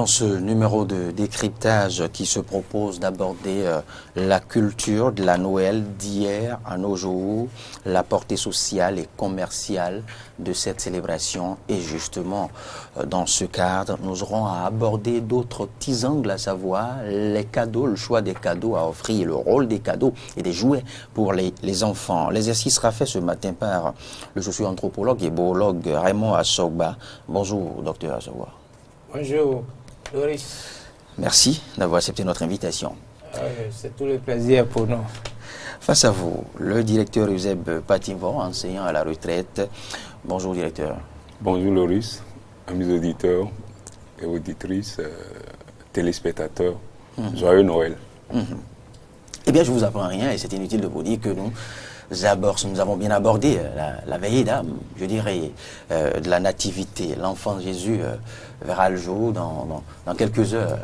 Dans ce numéro de décryptage qui se propose d'aborder la culture de la Noël d'hier à nos jours, la portée sociale et commerciale de cette célébration. Et justement, dans ce cadre, nous aurons à aborder d'autres petits angles, à savoir les cadeaux, le choix des cadeaux à offrir, le rôle des cadeaux et des jouets pour les enfants. L'exercice sera fait ce matin par le socio-anthropologue et biologue Raymond Assogba. Bonjour, docteur Assogba. Bonjour, Loris. Merci d'avoir accepté notre invitation. C'est tout le plaisir pour nous. Face à vous, le directeur Euseb Patimbo, enseignant à la retraite. Bonjour, directeur. Bonjour, Loris, amis auditeurs et auditrices, téléspectateurs. Joyeux Noël. Eh bien, je ne vous apprends rien et c'est inutile de vous dire que nous avons bien abordé la veillée d'âme, je dirais, de la nativité. L'enfant Jésus verra le jour dans quelques heures.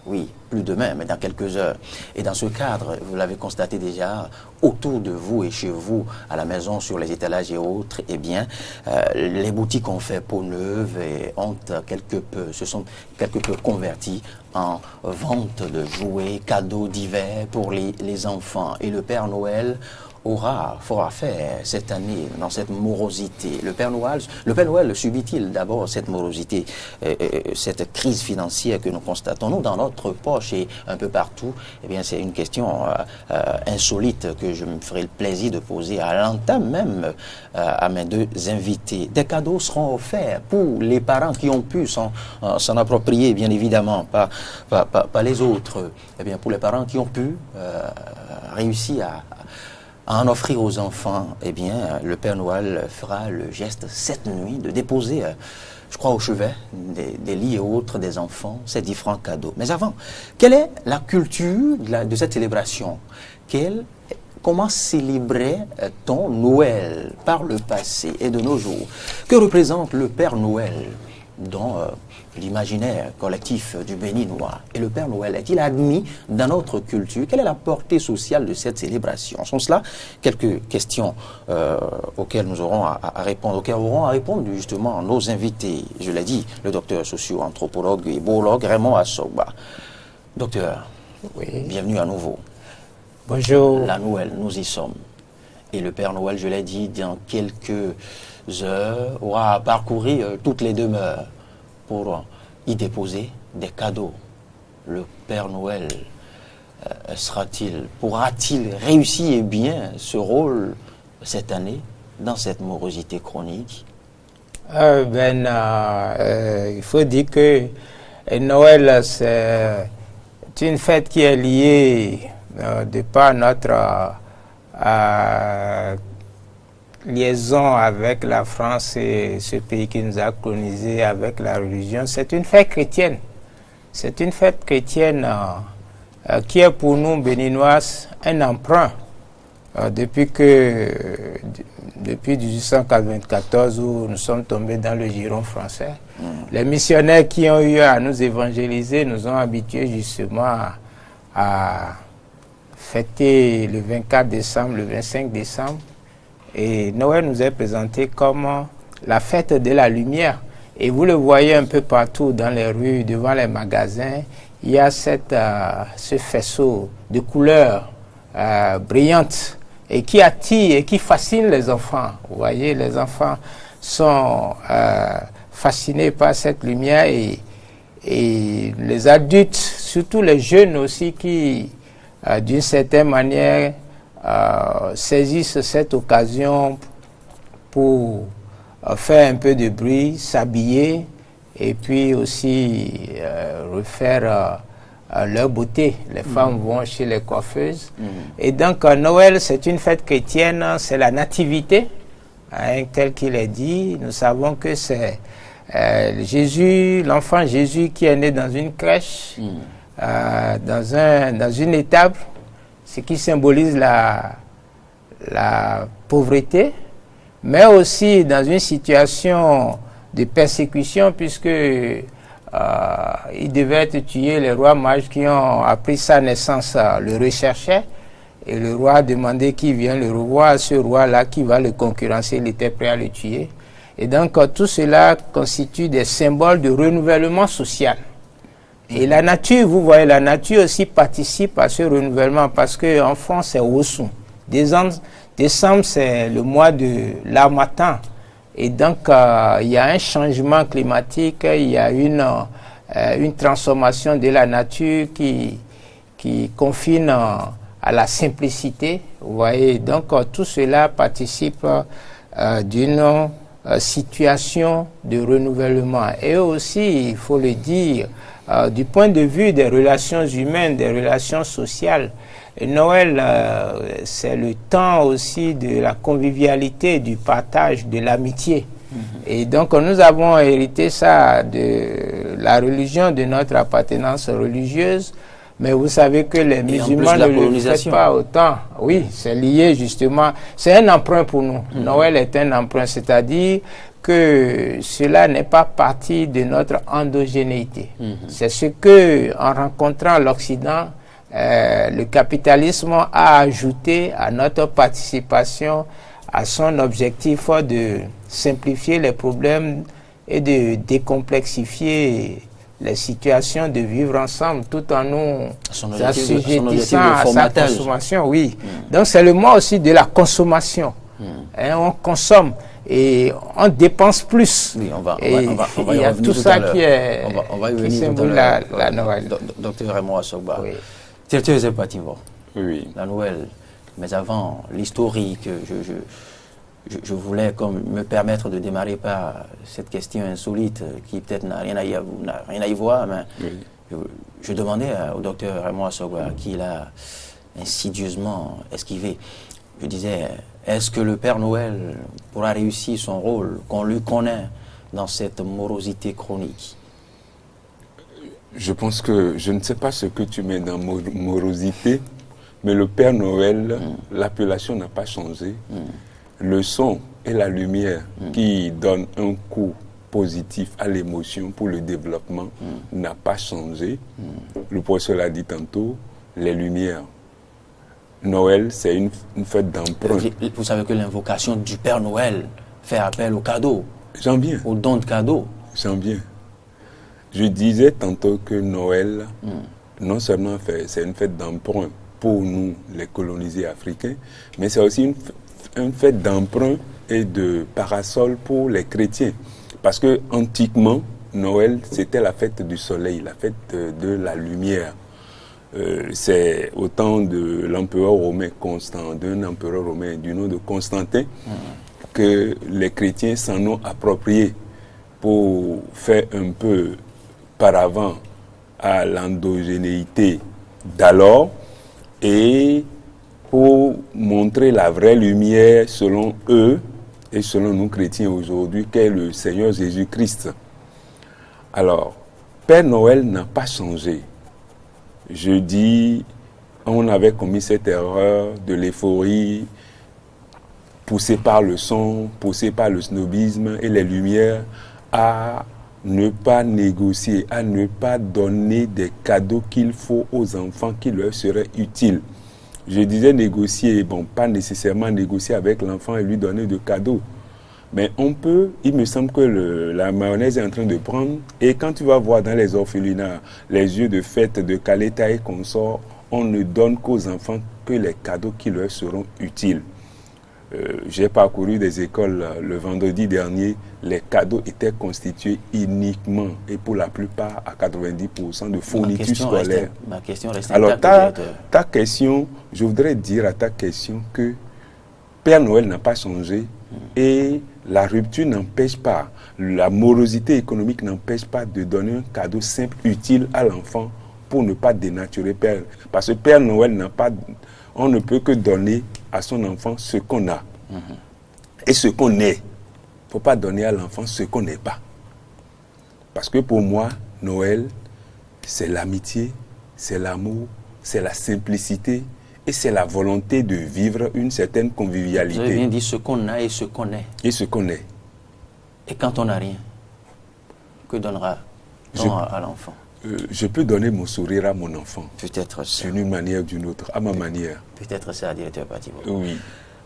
Oui, plus demain, mais dans quelques heures. Et dans ce cadre, vous l'avez constaté déjà, autour de vous et chez vous, à la maison, sur les étalages et autres, eh bien, les boutiques ont fait peau neuve et se sont quelque peu converties en vente de jouets, cadeaux divers pour les enfants. Et le Père Noël fera faire cette année dans cette morosité. Le Père Noël subit-il d'abord cette morosité, cette crise financière que nous constatons, nous, dans notre poche et un peu partout? Eh bien, c'est une question insolite que je me ferai le plaisir de poser à l'entame même à mes deux invités. Des cadeaux seront offerts pour les parents qui ont pu s'en approprier, bien évidemment, pas les autres. Eh bien, pour les parents qui ont pu réussir à en offrir aux enfants, eh bien, le Père Noël fera le geste cette nuit de déposer, je crois, au chevet des lits et autres des enfants, ces différents cadeaux. Mais avant, quelle est la culture de cette célébration? Comment célébrait-on Noël par le passé et de nos jours? Que représente le Père Noël dans l'imaginaire collectif du Béninois? Et le Père Noël est-il admis dans notre culture? Quelle est la portée sociale de cette célébration? Sont cela quelques questions auxquelles nous aurons à répondre, auxquelles auront à répondre justement nos invités. Je l'ai dit, le docteur socio-anthropologue et biologue Raymond Assogba. Docteur, Oui. Bienvenue à nouveau. Bonjour. La Noël, nous y sommes. Et le Père Noël, je l'ai dit, dans quelques heures, aura à parcourir toutes les demeures pour y déposer des cadeaux. Le Père Noël pourra-t-il réussir bien ce rôle cette année dans cette morosité chronique? Il faut dire que Noël, c'est une fête qui est liée de par notre liaison avec la France et ce pays qui nous a colonisés avec la religion. C'est une fête chrétienne. C'est une fête chrétienne qui est pour nous, Béninois, un emprunt. Depuis 1894, où nous sommes tombés dans le giron français, les missionnaires qui ont eu à nous évangéliser nous ont habitués justement à fêter le 24 décembre, le 25 décembre. Et Noël nous est présenté comme la fête de la lumière. Et vous le voyez un peu partout dans les rues, devant les magasins, il y a ce faisceau de couleurs brillantes et qui attire et qui fascine les enfants. Vous voyez, les enfants sont fascinés par cette lumière et les adultes, surtout les jeunes aussi, qui d'une certaine manière saisissent cette occasion pour faire un peu de bruit, s'habiller et puis aussi refaire leur beauté. Les femmes vont chez les coiffeuses. Et donc Noël, c'est une fête chrétienne, c'est la nativité, tel qu'il est dit. Nous savons que c'est Jésus, l'enfant Jésus qui est né dans une crèche, dans une étable, ce qui symbolise la pauvreté, mais aussi dans une situation de persécution, puisque il devait être tué. Les rois mages qui ont appris sa naissance le recherchaient, et le roi a demandé qui vient le revoir. Ce roi-là qui va le concurrencer, il était prêt à le tuer. Et donc tout cela constitue des symboles de renouvellement social. Et la nature, vous voyez, la nature aussi participe à ce renouvellement parce qu'en France, c'est Osun. Décembre, c'est le mois de l'harmattan. Et donc, il y a un changement climatique, il y a une transformation de la nature qui confine à la simplicité. Vous voyez, donc tout cela participe d'une situation de renouvellement. Et aussi, il faut le dire, du point de vue des relations humaines, des relations sociales, Noël, c'est le temps aussi de la convivialité, du partage, de l'amitié. Et donc, nous avons hérité ça de la religion, de notre appartenance religieuse. Mais vous savez que les musulmans ne le font pas autant. Oui, c'est lié justement. C'est un emprunt pour nous. Noël est un emprunt, c'est-à-dire que cela n'est pas partie de notre endogénéité. C'est ce que, en rencontrant l'Occident, le capitalisme a ajouté à notre participation à son objectif de simplifier les problèmes et de décomplexifier les situations de vivre ensemble tout en nous assujettissant à sa consommation. Oui. Donc c'est le mois aussi de la consommation. On consomme et on dépense plus. Oui, on va il y a tout ça qui symbole la Noël. Docteur Raymond Assogba. Oui. Oui. La Noël. Mais avant, l'historique, je voulais me permettre de démarrer par cette question insolite qui peut-être n'a rien à y voir, mais oui. je demandais au docteur Raymond Assogba qui l'a insidieusement esquivé. Je disais, est-ce que le Père Noël pourra réussir son rôle qu'on lui connaît dans cette morosité chronique? Je pense que je ne sais pas ce que tu mets dans morosité, mais le Père Noël, l'appellation n'a pas changé. Le son et la lumière qui donnent un coup positif à l'émotion pour le développement n'a pas changé. Le professeur l'a dit tantôt, les lumières. Noël, c'est une fête d'emprunt. Vous savez que l'invocation du Père Noël fait appel aux cadeaux. J'en viens. Aux dons de cadeaux. J'en viens. Je disais tantôt que Noël, non seulement c'est une fête d'emprunt pour nous, les colonisés africains, mais c'est aussi une fête d'emprunt et de parasol pour les chrétiens. Parce que antiquement, Noël, c'était la fête du soleil, la fête de la lumière. C'est au temps de l'empereur romain Constant, d'un empereur romain du nom de Constantin, que les chrétiens s'en ont approprié pour faire un peu paravent à l'endogénéité d'alors et pour montrer la vraie lumière selon eux et selon nous chrétiens aujourd'hui qu'est le Seigneur Jésus-Christ. Alors, Père Noël n'a pas changé. Je dis, on avait commis cette erreur de l'euphorie, poussée par le son, poussée par le snobisme et les lumières, à ne pas négocier, à ne pas donner des cadeaux qu'il faut aux enfants qui leur seraient utiles. Je disais négocier, bon, pas nécessairement négocier avec l'enfant et lui donner de cadeaux. Mais on peut, il me semble que la mayonnaise est en train de prendre. Et quand tu vas voir dans les orphelinats, les yeux de fête de Caleta et consorts, on ne donne qu'aux enfants que les cadeaux qui leur seront utiles. J'ai parcouru des écoles le vendredi dernier, les cadeaux étaient constitués uniquement et pour la plupart à 90% de fournitures scolaires. Ma question reste alors ta question, je voudrais dire à ta question que Père Noël n'a pas changé et la rupture n'empêche pas, la morosité économique n'empêche pas de donner un cadeau simple, utile à l'enfant pour ne pas dénaturer Père. Parce que Père Noël n'a pas... On ne peut que donner à son enfant ce qu'on a. Et ce qu'on est. Il ne faut pas donner à l'enfant ce qu'on n'est pas. Parce que pour moi, Noël, c'est l'amitié, c'est l'amour, c'est la simplicité et c'est la volonté de vivre une certaine convivialité. Vous avez bien dit ce qu'on a et ce qu'on est. Et ce qu'on est. Et quand on n'a rien, que donnera-t-on à l'enfant? Je peux donner mon sourire à mon enfant. Peut-être ça. D'une manière ou d'une autre, à ma manière. Peut-être ça, directeur Patibo. Oui.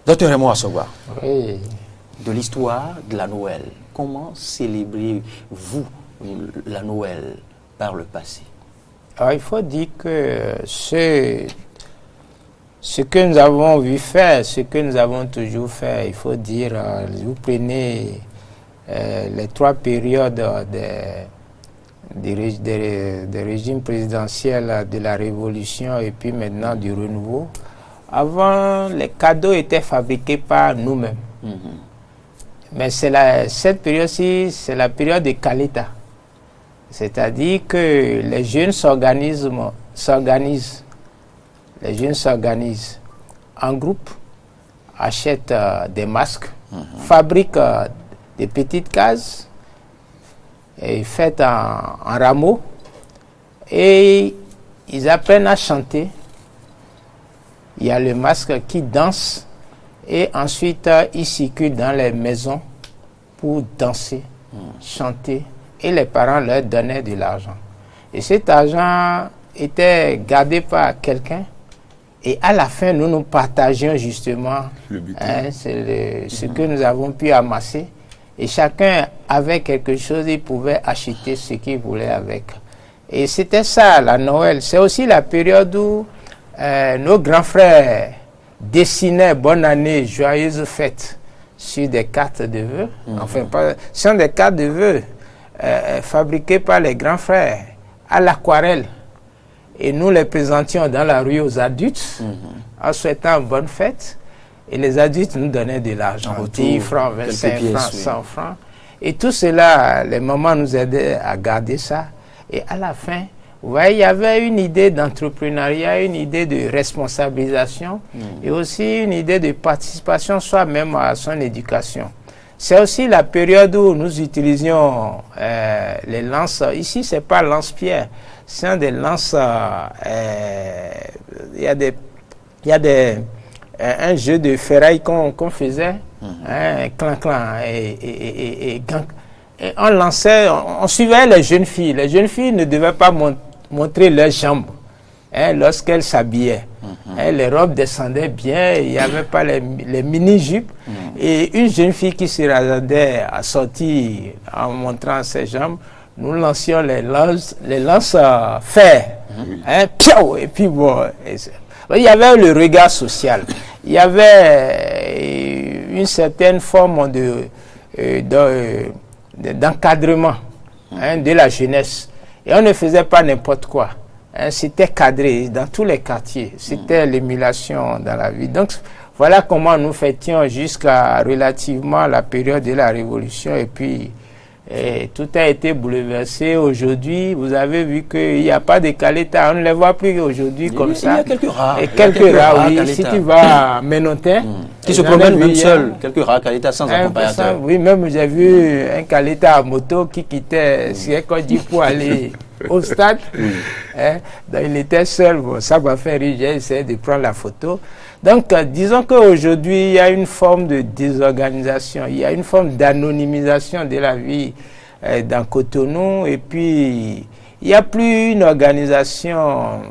Docteur Raymond Assogba, Oui. de l'histoire de la Noël, comment célébrez-vous la Noël par le passé? Alors, il faut dire que ce que nous avons vu faire, ce que nous avons toujours fait, il faut dire, vous prenez les 3 périodes des régimes présidentiels de la Révolution et puis maintenant du renouveau. Avant, les cadeaux étaient fabriqués par nous-mêmes. Mais cette période-ci, c'est la période de Kaleta. C'est-à-dire que les jeunes s'organisent. Les jeunes s'organisent en groupe, achètent des masques, fabriquent des petites cases, et faites en rameaux, et ils apprennent à chanter. Il y a le masque qui danse, et ensuite ils circulent dans les maisons pour danser, chanter, et les parents leur donnaient de l'argent. Et cet argent était gardé par quelqu'un, et à la fin nous partagions justement ce que nous avons pu amasser, et chacun avait quelque chose, il pouvait acheter ce qu'il voulait avec. Et c'était ça la Noël. C'est aussi la période où nos grands frères dessinaient bonne année, joyeuses fêtes sur des cartes de vœux. Enfin, ce sont des cartes de vœux fabriquées par les grands frères à l'aquarelle. Et nous les présentions dans la rue aux adultes en souhaitant bonne fête. Et les adultes nous donnaient de l'argent, 10 francs, 25 francs, 100 francs. Et tout cela, les mamans nous aidaient à garder ça. Et à la fin, vous voyez, il y avait une idée d'entrepreneuriat, une idée de responsabilisation et aussi une idée de participation soi-même à son éducation. C'est aussi la période où nous utilisions les lances. Ici, ce n'est pas lance-pierre, c'est des lances. Il y a un jeu de ferraille qu'on faisait, clan, et on lançait, on suivait les jeunes filles. Les jeunes filles ne devaient pas montrer leurs jambes lorsqu'elles s'habillaient. Les robes descendaient bien, il n'y avait pas les mini-jupes. Et une jeune fille qui se rasait à sortir en montrant ses jambes, nous lancions les lances fer. Et puis bon... Il y avait le regard social, il y avait une certaine forme d'encadrement de la jeunesse. Et on ne faisait pas n'importe quoi. C'était cadré dans tous les quartiers. C'était l'émulation dans la vie. Donc voilà comment nous fêtions jusqu'à relativement la période de la Révolution. Et puis tout a été bouleversé. Aujourd'hui, vous avez vu qu'il n'y a pas de Kaleta. On ne les voit plus aujourd'hui comme ça. Il y a quelques rares. Et quelques rares, oui. Si tu vas à Ménotin, qui se promènent même seuls, quelques rares Kaleta sans accompagnateur. Oui, même j'ai vu un Kaleta à moto qui quittait Siècle pour aller au stade. Donc il était seul. Bon, ça m'a fait rire. J'ai essayé de prendre la photo. Donc, disons qu'aujourd'hui, il y a une forme de désorganisation, il y a une forme d'anonymisation de la vie dans Cotonou, et puis il n'y a plus une organisation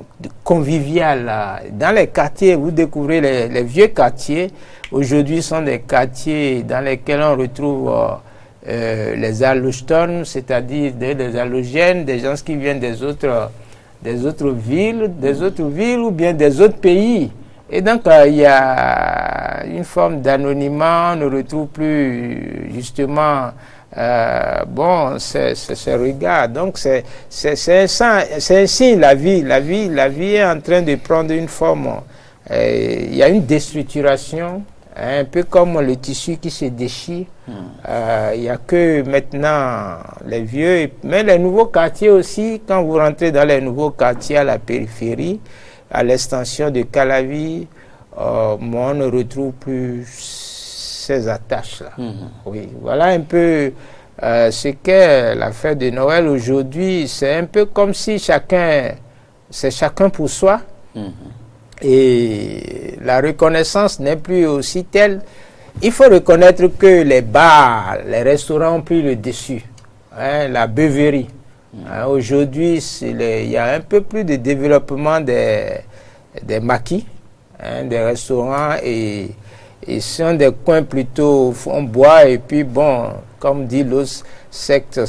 conviviale. Dans les quartiers, vous découvrez les vieux quartiers, aujourd'hui sont des quartiers dans lesquels on retrouve les allochtones, c'est-à-dire des allogènes, des gens qui viennent des autres villes ou bien des autres pays. Et donc, il y a une forme d'anonymat, on ne retrouve plus justement ces regards. Donc, c'est ainsi la vie. La vie est en train de prendre une forme. Il y a une déstructuration, un peu comme le tissu qui se déchire. Il n'y a que maintenant les vieux, mais les nouveaux quartiers aussi, quand vous rentrez dans les nouveaux quartiers à la périphérie, à l'extension de Calavi, on ne retrouve plus ces attaches-là. Oui, voilà un peu ce qu'est la fête de Noël aujourd'hui. C'est un peu comme si c'est chacun pour soi. Et la reconnaissance n'est plus aussi telle. Il faut reconnaître que les bars, les restaurants ont pris le dessus. La beuverie. Aujourd'hui, il y a un peu plus de développement des maquis, des restaurants, et sont des coins plutôt on boit, et puis bon, comme dit l'autre, sexe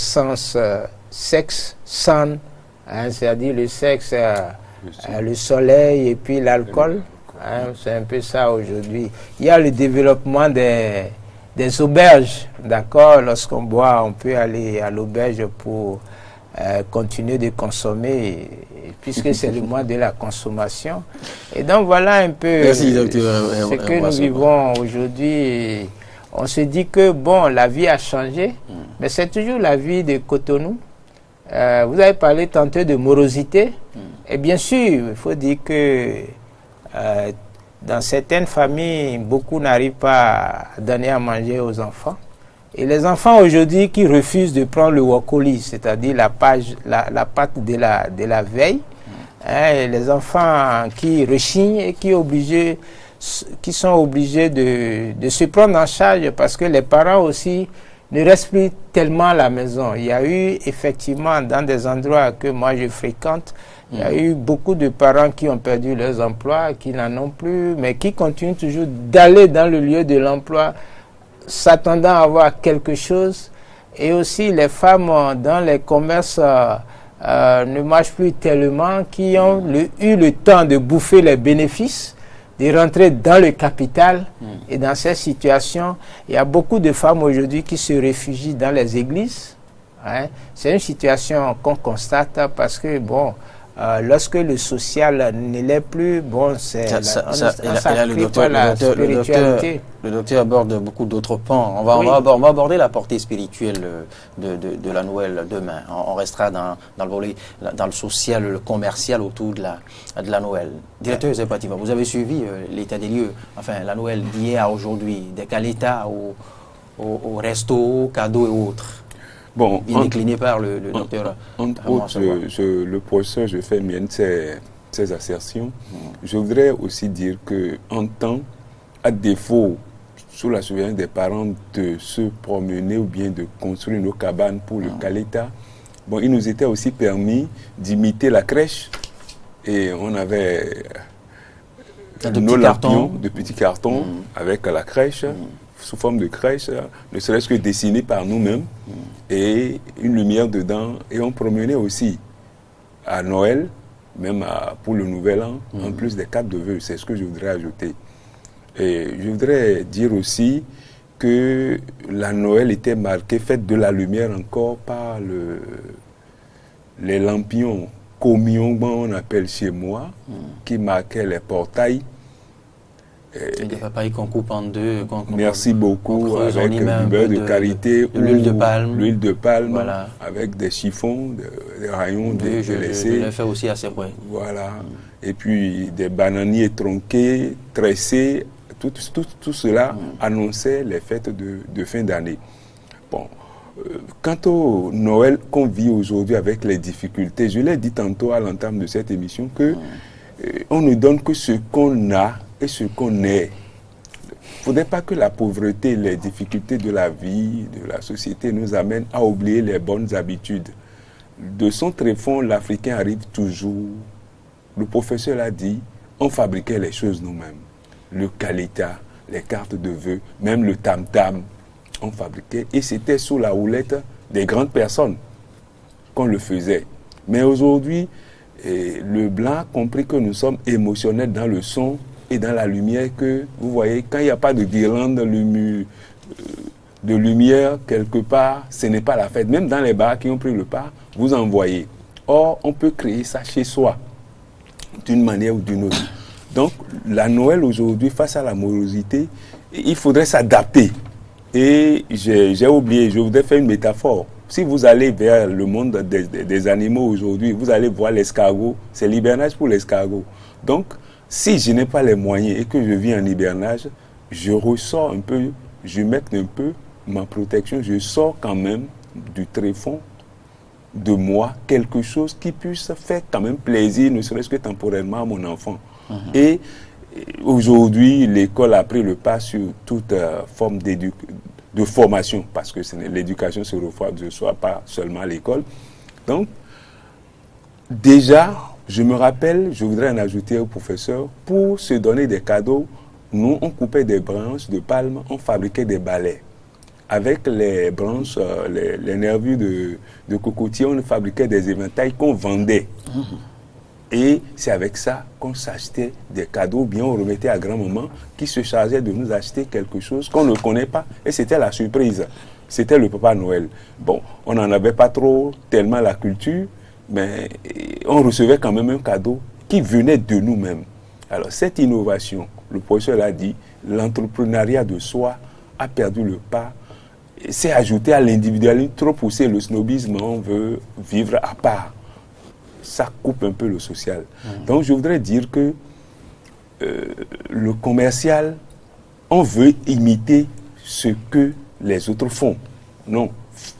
sans hein, c'est-à-dire le sexe, le soleil et puis l'alcool. Hein, c'est un peu ça aujourd'hui. Il y a le développement des auberges, d'accord. Lorsqu'on boit, on peut aller à l'auberge pour continuer de consommer, puisque c'est le mois de la consommation. Et donc voilà un peu Merci, docteur, ce que nous vivons aujourd'hui. On se dit que bon, la vie a changé, mais c'est toujours la vie de Cotonou. Vous avez parlé tantôt de morosité. Et bien sûr, il faut dire que dans certaines familles, beaucoup n'arrivent pas à donner à manger aux enfants. Et les enfants aujourd'hui qui refusent de prendre le wokoli, c'est-à-dire la pâte de la veille, hein, et les enfants qui rechignent et qui sont obligés de se prendre en charge parce que les parents aussi ne restent plus tellement à la maison. Il y a eu effectivement dans des endroits que moi je fréquente, il y a eu beaucoup de parents qui ont perdu leurs emplois, qui n'en ont plus, mais qui continuent toujours d'aller dans le lieu de l'emploi, s'attendant à avoir quelque chose. Et aussi les femmes dans les commerces ne marchent plus tellement, qui ont eu le temps de bouffer les bénéfices, de rentrer dans le capital. Et dans cette situation, il y a beaucoup de femmes aujourd'hui qui se réfugient dans les églises. Hein. C'est une situation qu'on constate parce que, bon, lorsque le social ne l'est plus, bon, c'est le docteur aborde beaucoup d'autres pans. On va aborder la portée spirituelle de la Noël demain. On restera dans le volet, dans le social, le commercial autour de la Noël. Directeur Joseph Pativa, vous avez suivi l'état des lieux, enfin la Noël d'hier à aujourd'hui, des caletas au resto, aux cadeaux et autres. Bon, bien décliné par le docteur. Entre autres, le professeur, je fais mienne ces assertions. Je voudrais aussi dire qu'en temps, à défaut, sous la surveillance des parents, de se promener ou bien de construire nos cabanes pour le caleta, bon, il nous était aussi permis d'imiter la crèche. Et on avait nos lampions de petits cartons avec la crèche. Sous forme de crèche, ne serait-ce que dessinée par nous-mêmes, et une lumière dedans. Et on promenait aussi à Noël, même pour le Nouvel An, en plus des cartes de vœux. C'est ce que je voudrais ajouter. Et je voudrais dire aussi que la Noël était marquée, faite de la lumière encore par les lampions Komyongban, on appelle chez moi, qui marquaient les portails. Et des papayes qu'on coupe en deux. Merci beaucoup, avec du beurre de karité, de l'huile de palme. L'huile de palme, voilà. avec des chiffons, des rayons délaissés. Je l'ai fait aussi assez près. Voilà. Et puis des bananiers tronqués, tressés, tout cela annonçait les fêtes de fin d'année. Bon. Quant au Noël qu'on vit aujourd'hui avec les difficultés, je l'ai dit tantôt à l'entame de cette émission que on ne donne que ce qu'on a et ce qu'on est. Il ne faudrait pas que la pauvreté, les difficultés de la vie, de la société nous amènent à oublier les bonnes habitudes. De son tréfonds, l'Africain arrive toujours. Le professeur l'a dit, on fabriquait les choses nous-mêmes. Le kalita, les cartes de vœux, même le tam-tam, on fabriquait. Et c'était sous la houlette des grandes personnes qu'on le faisait. Mais aujourd'hui, le blanc a compris que nous sommes émotionnels dans le son et dans la lumière, que vous voyez, quand il n'y a pas de guirlande de lumière quelque part, ce n'est pas la fête. Même dans les bars qui ont pris le pas, vous en voyez. Or, on peut créer ça chez soi, d'une manière ou d'une autre. Donc, la Noël aujourd'hui, face à la morosité, il faudrait s'adapter. Et j'ai oublié, je voudrais faire une métaphore. Si vous allez vers le monde des animaux aujourd'hui, vous allez voir l'escargot, c'est l'hibernage pour l'escargot. Donc, si je n'ai pas les moyens et que je vis en hibernage, je ressors un peu, je mets un peu ma protection, je sors quand même du tréfonds de moi quelque chose qui puisse faire quand même plaisir, ne serait-ce que temporairement à mon enfant. Et aujourd'hui, l'école a pris le pas sur toute forme de formation, parce que l'éducation se reçoit pas seulement à l'école. Donc, déjà, je me rappelle, je voudrais en ajouter au professeur, pour se donner des cadeaux, nous, on coupait des branches de palme, on fabriquait des balais. avec les branches, les nervures de cocotier, on fabriquait des éventails qu'on vendait. Et c'est avec ça qu'on s'achetait des cadeaux, bien on remettait à grand-maman qui se chargeait de nous acheter quelque chose qu'on ne connaît pas. Et c'était la surprise. C'était le Papa Noël. Bon, on n'en avait pas trop tellement la culture, mais on recevait quand même un cadeau qui venait de nous-mêmes. Alors cette innovation, le professeur l'a dit, l'entrepreneuriat de soi a perdu le pas, s'est ajouté à l'individualisme, trop poussé, le snobisme, on veut vivre à part. Ça coupe un peu le social. Donc je voudrais dire que le commercial, on veut imiter ce que les autres font. Non,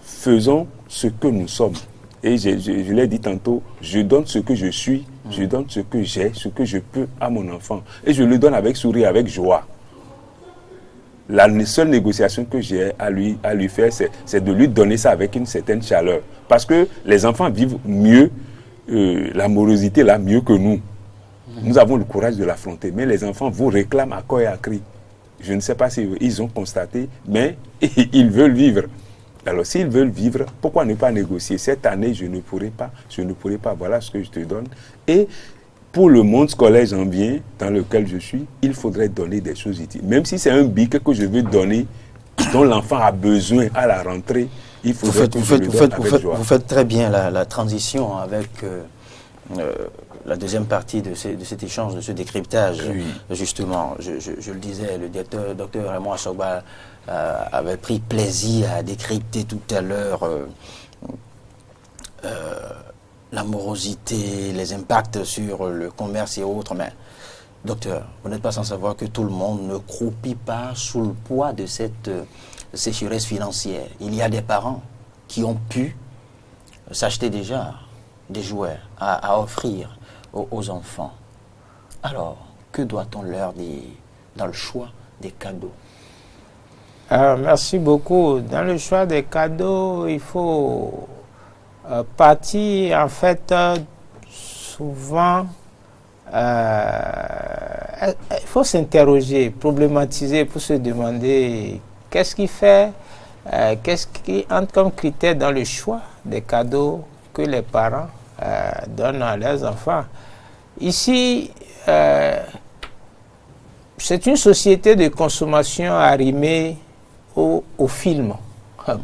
faisons ce que nous sommes. Et je l'ai dit tantôt, je donne ce que je suis, je donne ce que j'ai, ce que je peux à mon enfant. Et je le donne avec sourire, avec joie. La seule négociation que j'ai à lui faire, c'est de lui donner ça avec une certaine chaleur. Parce que les enfants vivent mieux la morosité là mieux que nous. Nous avons le courage de l'affronter. Mais les enfants vous réclament à corps et à cri. Je ne sais pas si ils ont constaté, mais ils veulent vivre. Alors s'ils veulent vivre, pourquoi ne pas négocier? Cette année, je ne pourrai pas, voilà ce que je te donne. Et pour le monde scolaire janvier dans lequel je suis, il faudrait donner des choses utiles. Même si c'est un bic que je veux donner, dont l'enfant a besoin à la rentrée, il faudrait vous faites très bien la transition avec la deuxième partie de cet échange, de ce décryptage. Oui. Justement, je le disais, le docteur Raymond Achogba avait pris plaisir à décrypter tout à l'heure la morosité, les impacts sur le commerce et autres. Mais, docteur, vous n'êtes pas sans savoir que tout le monde ne croupit pas sous le poids de cette sécheresse financière. Il y a des parents qui ont pu s'acheter déjà des jouets à offrir aux enfants. Alors, que doit-on leur dire dans le choix des cadeaux? Merci beaucoup. Dans le choix des cadeaux, il faut partir, en fait, souvent, il faut s'interroger, problématiser pour se demander qu'est-ce qui fait, qu'est-ce qui entre comme critère dans le choix des cadeaux que les parents donnent à leurs enfants. Ici, c'est une société de consommation arrimée au film.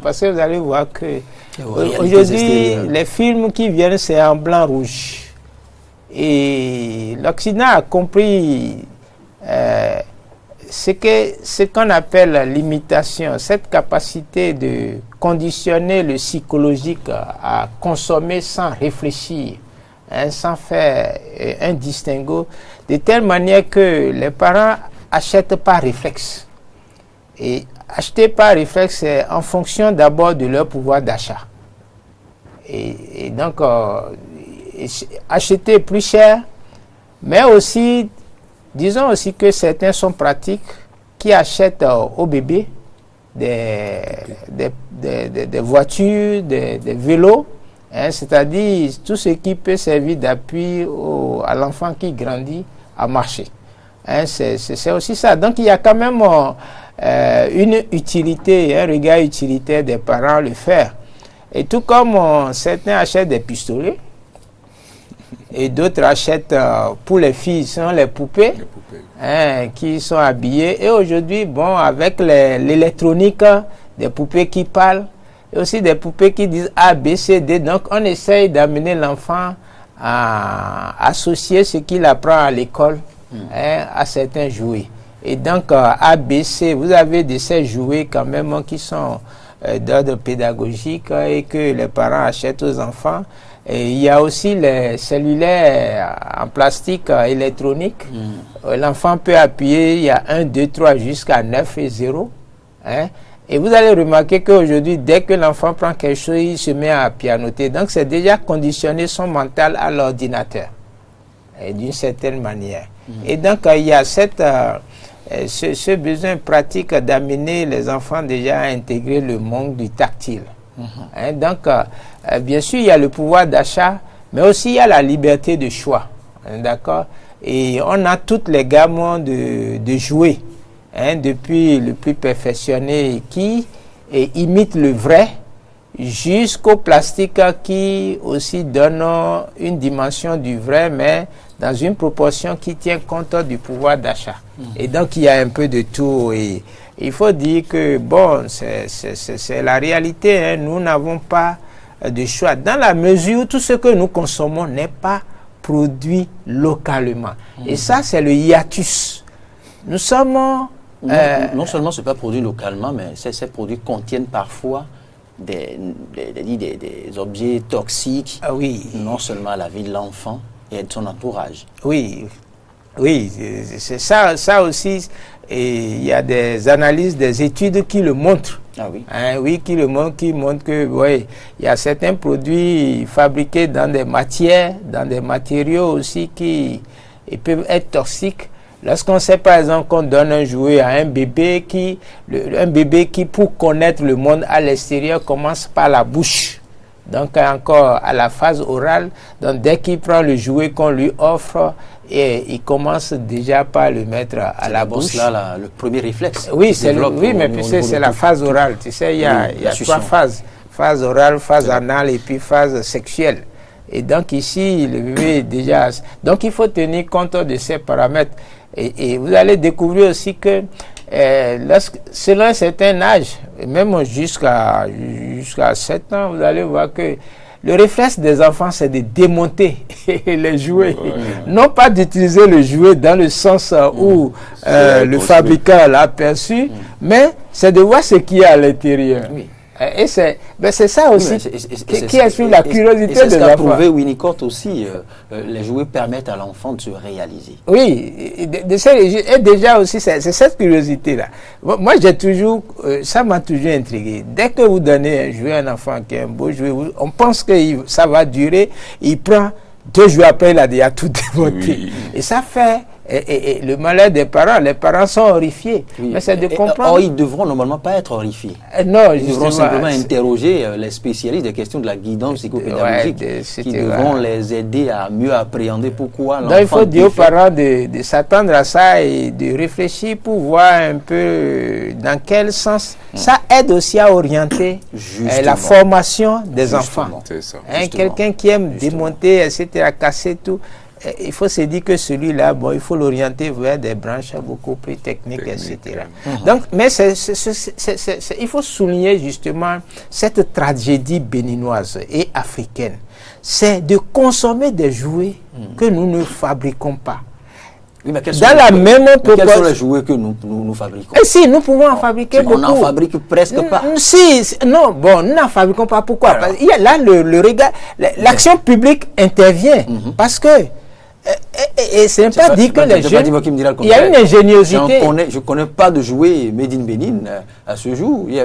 Parce que vous allez voir que aujourd'hui, les films qui viennent, c'est en blanc-rouge. Et l'Occident a compris ce qu'on appelle l'imitation, cette capacité de conditionner le psychologique à consommer sans réfléchir, sans faire un distinguo, de telle manière que les parents achètent par réflexe. Et acheter par réflexe, c'est en fonction d'abord de leur pouvoir d'achat. Et donc, acheter plus cher, mais aussi, disons aussi que certains sont pratiques qui achètent au bébé des voitures, des vélos, c'est-à-dire tout ce qui peut servir d'appui à l'enfant qui grandit à marcher. C'est aussi ça. Donc il y a quand même une utilité, un regard utilitaire des parents à le faire. Et tout comme certains achètent des pistolets, et d'autres achètent pour les filles, ce sont les poupées, qui sont habillées. Et aujourd'hui, bon, avec l'électronique, des poupées qui parlent, et aussi des poupées qui disent A, B, C, D. Donc on essaye d'amener l'enfant à associer ce qu'il apprend à l'école à certains jouets. Et donc A, B, C, vous avez de ces jouets quand même qui sont d'ordre pédagogique et que les parents achètent aux enfants. Et il y a aussi les cellulaires en plastique électronique. L'enfant peut appuyer, il y a 1, 2, 3 jusqu'à 9 et 0. Et vous allez remarquer qu'aujourd'hui, dès que l'enfant prend quelque chose, il se met à pianoter. Donc c'est déjà conditionner son mental à l'ordinateur, d'une certaine manière. Et donc il y a ce besoin pratique d'amener les enfants déjà à intégrer le monde du tactile. Donc, bien sûr, il y a le pouvoir d'achat, mais aussi il y a la liberté de choix. D'accord? Et on a toutes les gammes de jouets, depuis le plus perfectionné qui imite le vrai, jusqu'au plastique qui aussi donne une dimension du vrai, mais dans une proportion qui tient compte du pouvoir d'achat. Et donc, il y a un peu de tout. Et il faut dire que, bon, c'est la réalité. Hein. Nous n'avons pas de choix. Dans la mesure où tout ce que nous consommons n'est pas produit localement. Et ça, c'est le hiatus. Nous sommes... non seulement ce n'est pas produit localement, mais ces produits contiennent parfois des objets toxiques, oui. Non seulement à la vie de l'enfant et de son entourage. Oui, oui, c'est ça aussi. Et il y a des analyses, des études qui le montrent. Ah oui. Hein, oui, qui montrent que, oui, il y a certains produits fabriqués dans des matières, dans des matériaux aussi qui peuvent être toxiques. Lorsqu'on sait par exemple qu'on donne un jouet à un bébé qui, pour connaître le monde à l'extérieur commence par la bouche. Donc encore à la phase orale, donc dès qu'il prend le jouet qu'on lui offre, et il commence déjà par le mettre à la bouche. C'est là le premier réflexe. Oui, mais puis c'est la phase orale. Tu sais, il y a 3 phases. Phase orale, phase anale et puis phase sexuelle. Et donc ici, le bébé est déjà... Donc il faut tenir compte de ces paramètres. Et vous allez découvrir aussi que selon un certain âge, même jusqu'à 7 ans, vous allez voir que le réflexe des enfants, c'est de démonter les jouets. Non pas d'utiliser le jouet dans le sens où le fabricant l'a perçu, mais c'est de voir ce qu'il y a à l'intérieur. Oui. Et c'est ça aussi qui exprime la curiosité des enfants. C'est ce qu'a prouvé Winnicott aussi. Les jouets permettent à l'enfant de se réaliser. Oui, et déjà aussi, c'est cette curiosité-là. Moi, j'ai toujours, ça m'a toujours intrigué. Dès que vous donnez un jouet à un enfant qui est un beau jouet, on pense que ça va durer, il prend 2 jours après, il a déjà tout démonté. Oui. Et ça fait... Et le malheur des parents, les parents sont horrifiés. Oui. Mais c'est de comprendre. Or, ils devront normalement pas être horrifiés. Non, ils devront simplement interroger les spécialistes des questions de la guidance psychopédagogique qui devront les aider à mieux appréhender pourquoi l'enfant. Donc, il faut dire aux parents de s'attendre à ça et de réfléchir pour voir un peu dans quel sens. Ça aide aussi à orienter la formation des enfants. C'est ça. Quelqu'un qui aime démonter, etc., casser tout. Il faut se dire que celui-là, bon, il faut l'orienter vers des branches beaucoup plus techniques, etc. Donc, mais il faut souligner justement cette tragédie béninoise et africaine. C'est de consommer des jouets que nous ne fabriquons pas. Oui, mais dans la même quels sont les jouets que nous fabriquons? Si, nous pouvons en fabriquer beaucoup. On n'en fabrique presque pas. Non, bon, nous n'en fabriquons pas. Pourquoi? Parce qu'il y a là le regard, l'action publique intervient parce que et ce n'est pas dit que les jeunes... Il y a une ingéniosité. Je ne connais pas de jouets made in Bénin à ce jour. Y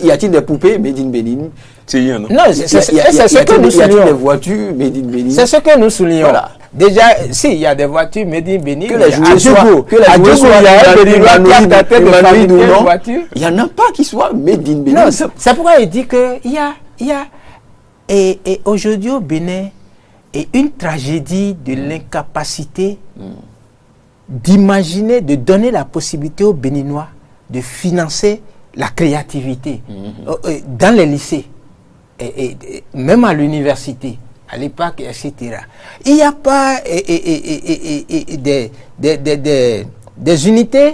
a-t-il des poupées made in Bénin? Non, c'est ce que nous soulignons. Y a-t-il des voitures made in Bénin? C'est ce que nous soulignons. Voilà. Déjà, si, il y a des voitures made in Bénin. Que les jouets soient il n'y en a pas qui soient made in Bénin. Non, c'est pourquoi il dit qu'il y a... Et aujourd'hui au Bénin, et une tragédie de l'incapacité d'imaginer, de donner la possibilité aux Béninois de financer la créativité dans les lycées, et même à l'université, à l'époque, etc. Il n'y a pas des unités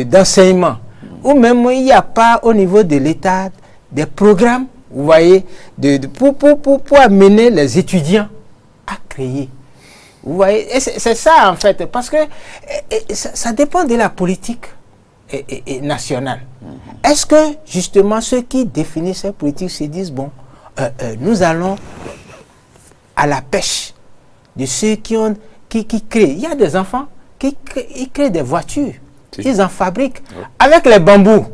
d'enseignement, ou même il n'y a pas au niveau de l'État des programmes. Vous voyez, pour amener les étudiants à créer. Vous voyez, et c'est ça en fait, parce que ça dépend de la politique nationale. Est-ce que justement ceux qui définissent cette politique se disent, bon, nous allons à la pêche de ceux qui créent. Il y a des enfants qui créent des voitures, ils en fabriquent avec les bambous.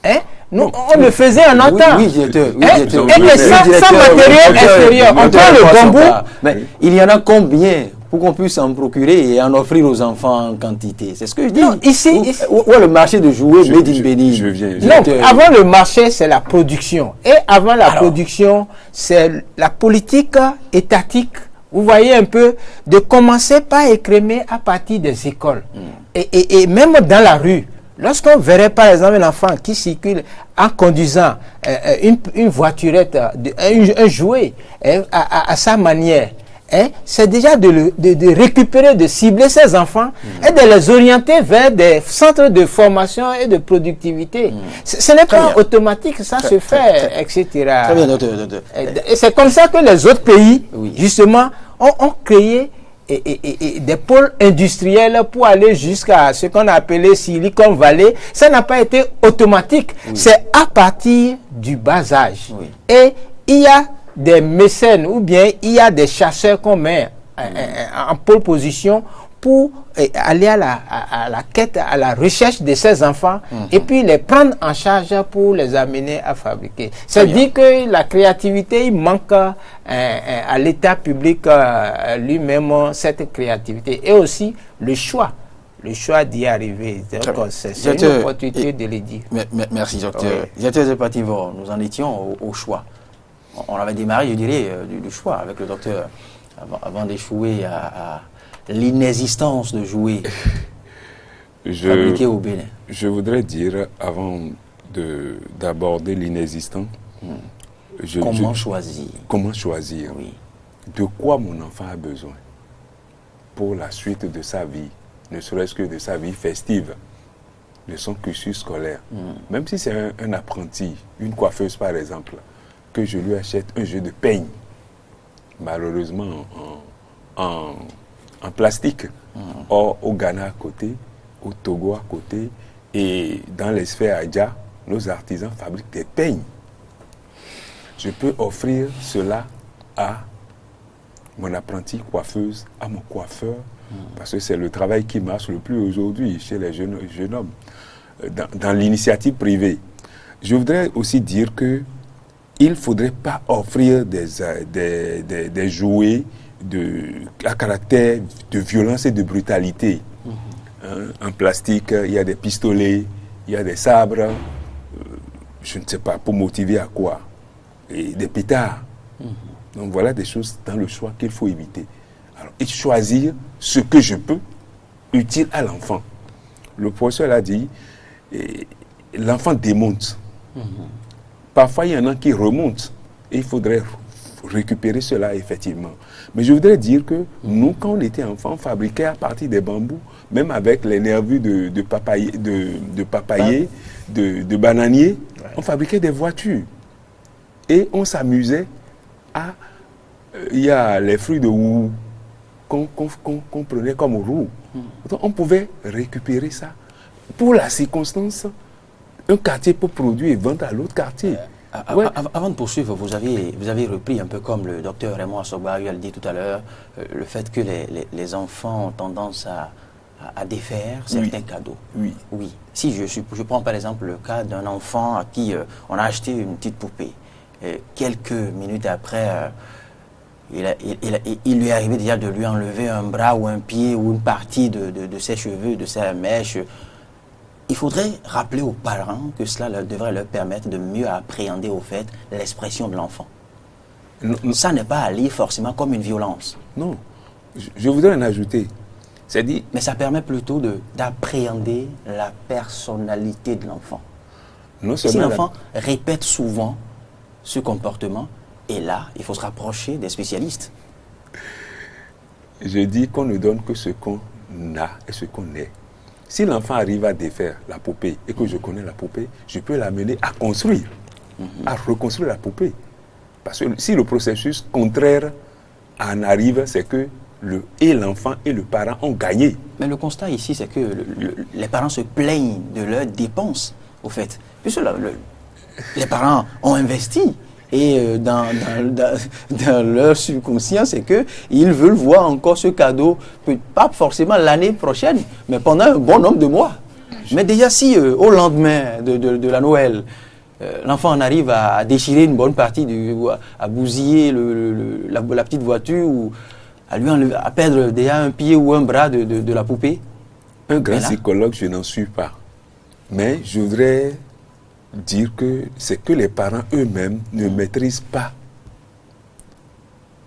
Hein? Nous, on le faisait en un temps. Oui, et sans matériel extérieur. On prend le bambou. Mais il y en a combien pour qu'on puisse en procurer et en offrir aux enfants en quantité? C'est ce que je dis. Non, ici, où est le marché de jouets made in Bénin? Non, avant le marché, c'est la production. Et avant la production, c'est la politique étatique. Vous voyez un peu, de commencer par écrémer à partir des écoles. Et même dans la rue. Lorsqu'on verrait par exemple un enfant qui circule en conduisant une voiturette, un jouet à sa manière, c'est déjà de récupérer, de cibler ces enfants et de les orienter vers des centres de formation et de productivité. Ce n'est pas automatique, ça se fait, etc. Très bien, docteur. Et c'est comme ça que les autres pays, justement, ont créé des pôles industriels pour aller jusqu'à ce qu'on a appelé Silicon Valley. Ça n'a pas été automatique. C'est à partir du bas âge. Et il y a des mécènes ou bien il y a des chasseurs qu'on met en pole position pour aller à la quête, à la recherche de ces enfants et puis les prendre en charge pour les amener à fabriquer. C'est-à-dire que la créativité, il manque à l'État public lui-même cette créativité et aussi le choix d'y arriver. Donc c'est une opportunité de le dire. Merci, docteur. Directeur Zepativor, nous en étions au choix. On avait démarré, je dirais, du choix avec le docteur avant d'échouer à l'inexistence de jouets fabriqués au Bénin. Je voudrais dire, avant d'aborder l'inexistant, comment choisir? Comment choisir? Oui. De quoi mon enfant a besoin pour la suite de sa vie, ne serait-ce que de sa vie festive, de son cursus scolaire. Même si c'est un apprenti, une coiffeuse par exemple, que je lui achète un jeu de peigne, malheureusement en plastique. Or, au Ghana à côté, au Togo à côté, et dans les sphères Adja, nos artisans fabriquent des peignes. Je peux offrir cela à mon apprenti coiffeuse, à mon coiffeur, parce que c'est le travail qui marche le plus aujourd'hui chez les jeunes hommes, dans l'initiative privée. Je voudrais aussi dire que il ne faudrait pas offrir des jouets à caractère de violence et de brutalité. En plastique, il y a des pistolets, il y a des sabres, je ne sais pas, pour motiver à quoi, et des pétards. Donc voilà des choses dans le choix qu'il faut éviter. Alors, et choisir ce que je peux, utile à l'enfant. Le professeur l'a dit, l'enfant démonte. Parfois, il y en a qui remontent et il faudrait récupérer cela effectivement. Mais je voudrais dire que nous, quand on était enfants, on fabriquait à partir des bambous, même avec les nervures de papayer, de bananier, on fabriquait des voitures. Et on s'amusait à... Il y a les fruits de houx qu'on prenait comme roux. Donc on pouvait récupérer ça. Pour la circonstance, un quartier peut produire et vendre à l'autre quartier. Avant de poursuivre, vous avez repris un peu comme le docteur Raymond Asogbaru a dit tout à l'heure, le fait que les enfants ont tendance à défaire certains cadeaux. Oui. Si je prends par exemple le cas d'un enfant à qui on a acheté une petite poupée. Quelques minutes après, il lui est arrivé déjà de lui enlever un bras ou un pied ou une partie de ses cheveux, de sa mèche. Il faudrait rappeler aux parents que cela devrait leur permettre de mieux appréhender au fait l'expression de l'enfant. Ça n'est pas à lire forcément comme une violence. Non, je voudrais en ajouter. C'est-à-dire... Mais ça permet plutôt d'appréhender la personnalité de l'enfant. Si l'enfant répète souvent ce comportement, et là, il faut se rapprocher des spécialistes. Je dis qu'on ne donne que ce qu'on a et ce qu'on est. Si l'enfant arrive à défaire la poupée et que je connais la poupée, je peux l'amener à construire, à reconstruire la poupée. Parce que si le processus contraire en arrive, c'est que l'enfant et le parent ont gagné. Mais le constat ici, c'est que les parents se plaignent de leurs dépenses, au fait. Puisque les parents ont investi. Et dans leur subconscient, c'est qu'ils veulent voir encore ce cadeau, pas forcément l'année prochaine, mais pendant un bon nombre de mois. Mais déjà, si au lendemain de la Noël, l'enfant en arrive à déchirer une bonne partie, à bousiller la petite voiture, ou à perdre déjà un pied ou un bras de la poupée. Un grand psychologue, je n'en suis pas. Mais je voudrais dire que c'est que les parents eux-mêmes ne maîtrisent pas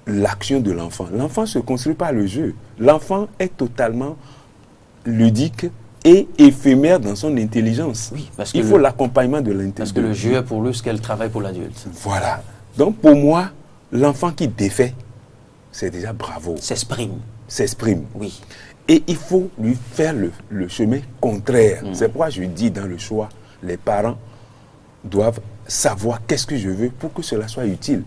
l'action de l'enfant. L'enfant se construit par le jeu. L'enfant est totalement ludique est éphémère dans son intelligence. Oui, parce que il faut l'accompagnement de l'intelligence. Parce que le jeu est pour lui ce qu'elle travaille pour l'adulte. Voilà. Donc pour moi, l'enfant qui défait, c'est déjà bravo. S'exprime. Oui. Et il faut lui faire le chemin contraire. C'est pourquoi je dis dans le choix, les parents doivent savoir qu'est-ce que je veux pour que cela soit utile.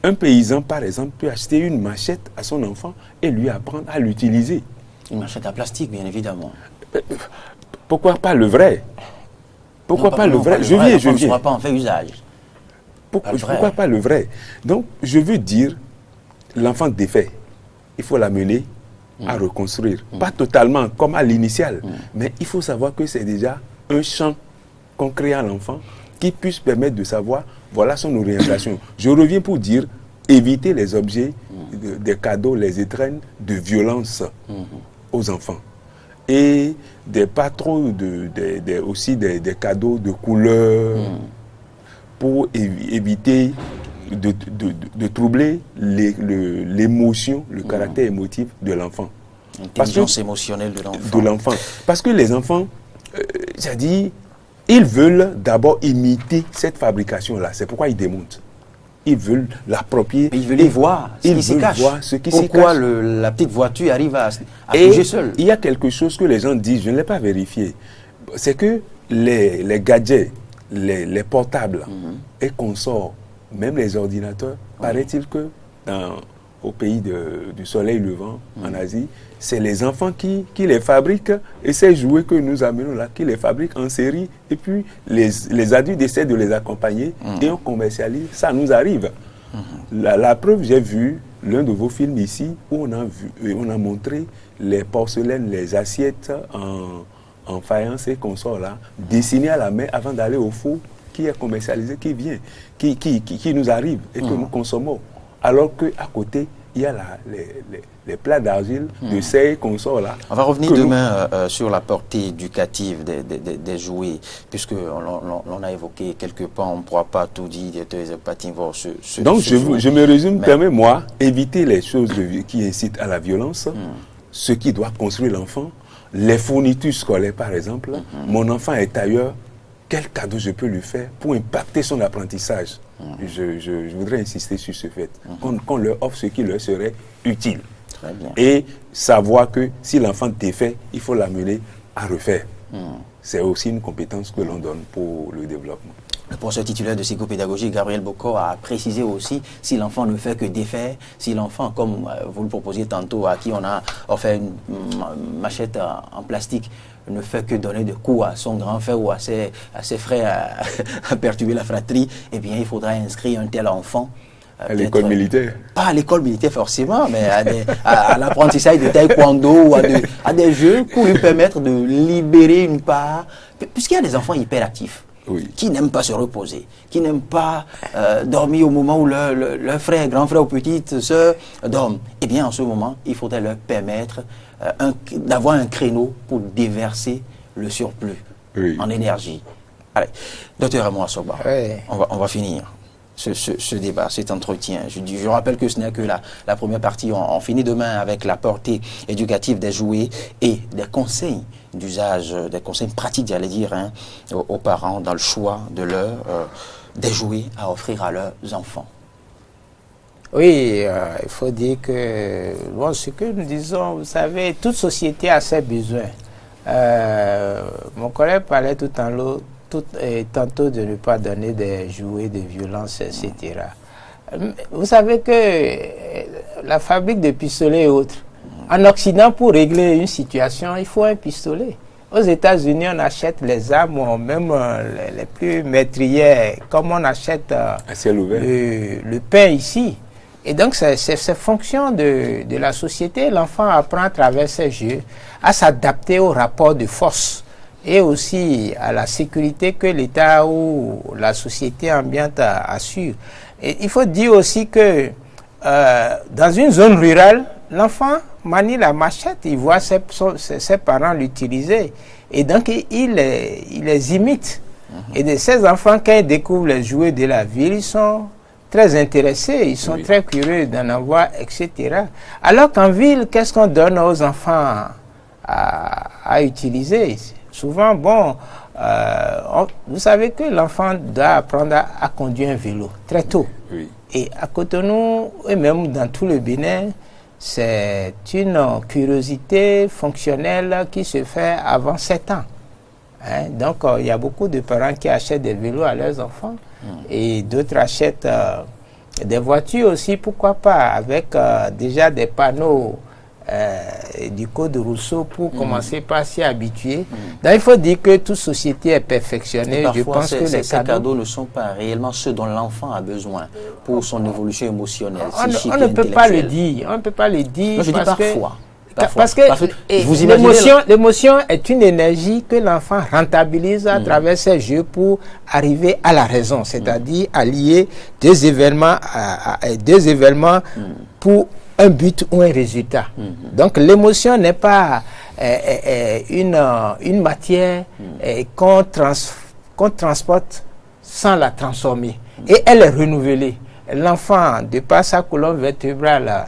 Un paysan, par exemple, peut acheter une machette à son enfant et lui apprendre à l'utiliser. Une machette à plastique, bien évidemment. Pourquoi pas le vrai? Pourquoi pas le vrai? Je viens. On ne pourra pas en faire usage. Pourquoi pas le vrai? Donc, je veux dire, l'enfant défait, il faut l'amener à reconstruire. Pas totalement comme à l'initial, mais il faut savoir que c'est déjà un champ qu'on crée à l'enfant qui puisse permettre de savoir, voilà son orientation. Je reviens pour dire, éviter les objets, des cadeaux, les étrennes de violence aux enfants. Et pas trop aussi des cadeaux de couleur pour éviter de troubler l'émotion, le caractère émotif de l'enfant. L'intelligence émotionnelle de l'enfant. Parce que les enfants, c'est-à-dire, ils veulent d'abord imiter cette fabrication-là. C'est pourquoi ils démontent. Ils veulent l'approprier. Ils veulent voir ce qui s'y cache. Pourquoi la petite voiture arrive à bouger seule. Il y a quelque chose que les gens disent, je ne l'ai pas vérifié. C'est que les gadgets, les portables et consorts, même les ordinateurs, paraît-il que au pays du soleil levant, en Asie, c'est les enfants qui les fabriquent, et ces jouets que nous amenons là, qui les fabriquent en série, et puis les adultes essaient de les accompagner, et on commercialise, ça nous arrive. La preuve, j'ai vu l'un de vos films ici, où on a montré les porcelaines, les assiettes en faïence et consorts là, dessinées à la main avant d'aller au four, qui est commercialisé, qui vient, qui nous arrive, et que nous consommons. Alors qu'à côté, il y a les plats d'argile, de ces consorts là. On va revenir demain sur la portée éducative des jouets, puisque l'on a évoqué quelque part, on ne pourra pas tout dire. Donc je me résume, permets-moi, éviter les choses qui incitent à la violence, ce qui doit construire l'enfant, les fournitures scolaires par exemple. Mon enfant est ailleurs, quel cadeau je peux lui faire pour impacter son apprentissage? Je voudrais insister sur ce fait, qu'on leur offre ce qui leur serait utile. Très bien. Et savoir que si l'enfant défait, il faut l'amener à refaire. C'est aussi une compétence que l'on donne pour le développement. Le professeur titulaire de psychopédagogie, Gabriel Bokor, a précisé aussi, si l'enfant ne fait que défaire, si l'enfant, comme vous le proposiez tantôt, à qui on a offert une machette en plastique, ne fait que donner des coups à son grand frère ou à ses frères à perturber la fratrie, eh bien, il faudra inscrire un tel enfant. À l'école militaire. Pas à l'école militaire forcément, mais à l'apprentissage de taekwondo ou à des jeux pour lui permettre de libérer une part. Puisqu'il y a des enfants hyperactifs. Oui. Qui n'aiment pas se reposer, qui n'aiment pas dormir au moment où leur frère, grand frère ou petite sœur dorment. Eh bien, en ce moment, il faudrait leur permettre d'avoir un créneau pour déverser le surplus en énergie. Allez, docteur Raymond Assoba, on va finir ce débat, cet entretien. Je rappelle que ce n'est que la première partie. On finit demain avec la portée éducative des jouets et des conseils d'usage, des conseils pratiques, j'allais dire, aux parents dans le choix des jouets à offrir à leurs enfants. Oui, il faut dire que ce que nous disons, vous savez, toute société a ses besoins. Mon collègue parlait tantôt de ne pas donner des jouets de violence, etc. Vous savez que la fabrique de pistolets et autres, en Occident, pour régler une situation, il faut un pistolet. Aux États-Unis, on achète les armes, même les plus meurtrières, comme on achète le pain ici. Et donc, c'est fonction de la société. L'enfant apprend à travers ces jeux à s'adapter au rapport de force et aussi à la sécurité que l'État ou la société ambiante assure. Et il faut dire aussi que dans une zone rurale, l'enfant manie la machette, il voit ses parents l'utiliser et donc il les imite. Et de ces enfants, quand ils découvrent les jouets de la ville, ils sont très intéressés, ils sont très curieux d'en avoir, etc. Alors qu'en ville, qu'est-ce qu'on donne aux enfants à utiliser. Souvent, bon, vous savez que l'enfant doit apprendre à conduire un vélo très tôt. Oui. Et à Cotonou, et même dans tout le Bénin, c'est une curiosité fonctionnelle qui se fait avant 7 ans. Hein? Donc, il y a beaucoup de parents qui achètent des vélos à leurs enfants et d'autres achètent des voitures aussi, pourquoi pas, avec déjà des panneaux du code Rousseau pour commencer par s'y habituer. Donc, il faut dire que toute société est perfectionnée. Parfois, je pense que les cadeaux ne sont pas réellement ceux dont l'enfant a besoin pour son évolution émotionnelle. On ne peut pas le dire. On ne peut pas le dire. Non, je dis parfois. Parce que vous l'émotion est une énergie que l'enfant rentabilise à travers ses jeux pour arriver à la raison, c'est-à-dire à lier deux événements pour un but ou un résultat. Donc l'émotion n'est pas une matière qu'on transporte sans la transformer. Et elle est renouvelée. L'enfant, de par sa colonne vertébrale,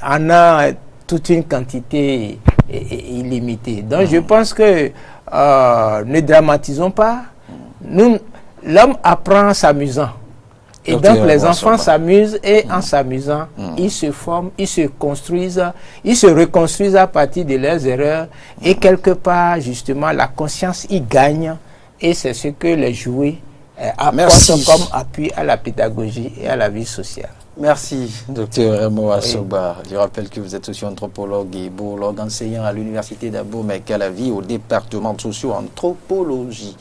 en a toute une quantité illimitée. Donc je pense que ne dramatisons pas. L'homme apprend en s'amusant. Et donc les enfants s'amusent et en s'amusant, ils se forment, ils se construisent, ils se reconstruisent à partir de leurs erreurs. Et quelque part, justement, la conscience y gagne. Et c'est ce que les jouets apportent comme appui à la pédagogie et à la vie sociale. Merci, Dr Raymond Assoba. Je rappelle que vous êtes aussi anthropologue et biologue, enseignant à l'université d'Abomey-Calavi au département de socio-anthropologie.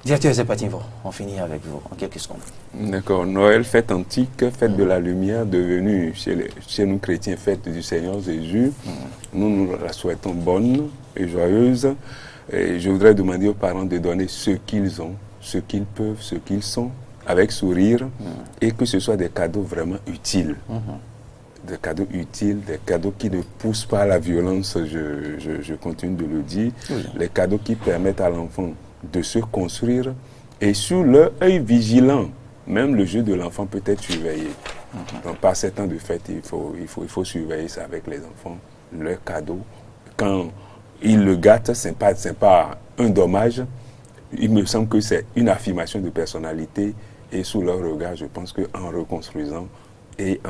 Directeur Zepativo, on finit avec vous en quelques secondes. D'accord. Noël, fête antique, fête de la lumière, devenue chez nous chrétiens, fête du Seigneur Jésus. Nous la souhaitons bonne et joyeuse. Et je voudrais demander aux parents de donner ce qu'ils ont, ce qu'ils peuvent, ce qu'ils sont, avec sourire, et que ce soit des cadeaux vraiment utiles. Des cadeaux utiles, des cadeaux qui ne poussent pas à la violence, je continue de le dire. Les cadeaux qui permettent à l'enfant de se construire et sous leur œil vigilant. Même le jeu de l'enfant peut être surveillé. Donc, par ces temps de fête, il faut surveiller ça avec les enfants. Leur cadeau, quand ils le gâtent, ce n'est pas un dommage. Il me semble que c'est une affirmation de personnalité. Et sous leur regard, je pense qu'en reconstruisant et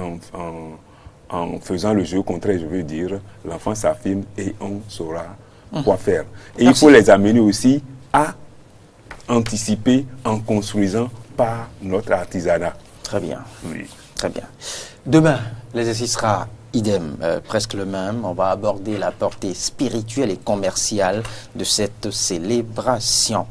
en faisant le jeu contraire, je veux dire, l'enfant s'affirme et on saura quoi faire. Et il faut les amener aussi à anticiper en construisant par notre artisanat. Très bien. Oui. Très bien. Demain, l'exercice sera idem, presque le même. On va aborder la portée spirituelle et commerciale de cette célébration.